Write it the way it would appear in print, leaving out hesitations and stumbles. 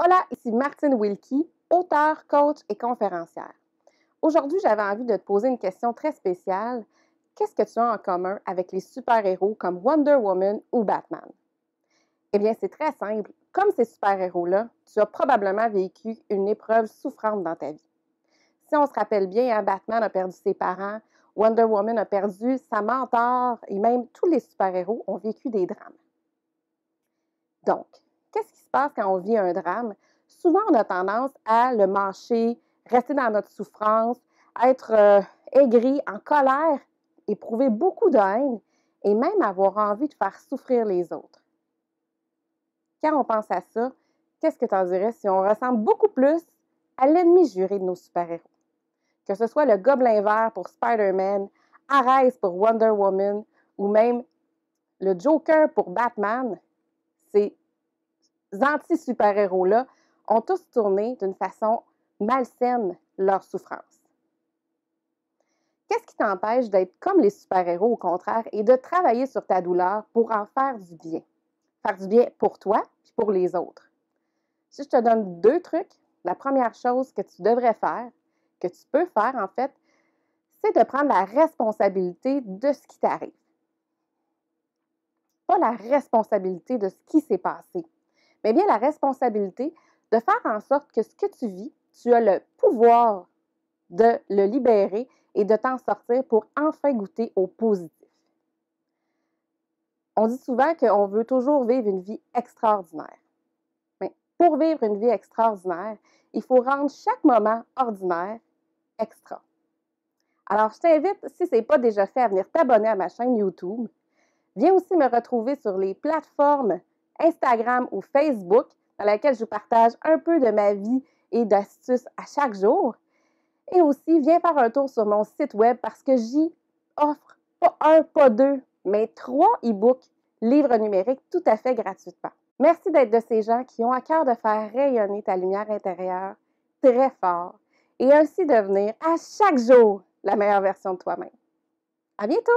Hola, ici Martine Wilkie, auteure, coach et conférencière. Aujourd'hui, j'avais envie de te poser une question très spéciale. Qu'est-ce que tu as en commun avec les super-héros comme Wonder Woman ou Batman? Eh bien, c'est très simple. Comme ces super-héros-là, tu as probablement vécu une épreuve souffrante dans ta vie. Si on se rappelle bien, Batman a perdu ses parents, Wonder Woman a perdu sa mentor et même tous les super-héros ont vécu des drames. Donc, qu'est-ce qui se passe quand on vit un drame? Souvent, on a tendance à le mâcher, rester dans notre souffrance, être aigri, en colère, éprouver beaucoup de haine et même avoir envie de faire souffrir les autres. Quand on pense à ça, qu'est-ce que tu en dirais si on ressemble beaucoup plus à l'ennemi juré de nos super-héros? Que ce soit le Gobelin Vert pour Spider-Man, Ares pour Wonder Woman ou même le Joker pour Batman, ces anti-super-héros-là ont tous tourné d'une façon malsaine leur souffrance. Qu'est-ce qui t'empêche d'être comme les super-héros au contraire et de travailler sur ta douleur pour en faire du bien? Faire du bien pour toi et pour les autres. Si je te donne 2 trucs, la première chose que tu devrais faire, que tu peux faire en fait, c'est de prendre la responsabilité de ce qui t'arrive. Pas la responsabilité de ce qui s'est passé, mais bien la responsabilité de faire en sorte que ce que tu vis, tu as le pouvoir de le libérer et de t'en sortir pour enfin goûter au positif. On dit souvent qu'on veut toujours vivre une vie extraordinaire. Mais pour vivre une vie extraordinaire, il faut rendre chaque moment ordinaire extra. Alors, je t'invite, si ce n'est pas déjà fait, à venir t'abonner à ma chaîne YouTube. Viens aussi me retrouver sur les plateformes Instagram ou Facebook, dans laquelle je partage un peu de ma vie et d'astuces à chaque jour. Et aussi, viens faire un tour sur mon site web parce que j'y offre pas un, pas deux, mais 3 e-books, livres numériques tout à fait gratuitement. Merci d'être de ces gens qui ont à cœur de faire rayonner ta lumière intérieure très fort et ainsi devenir à chaque jour la meilleure version de toi-même. À bientôt!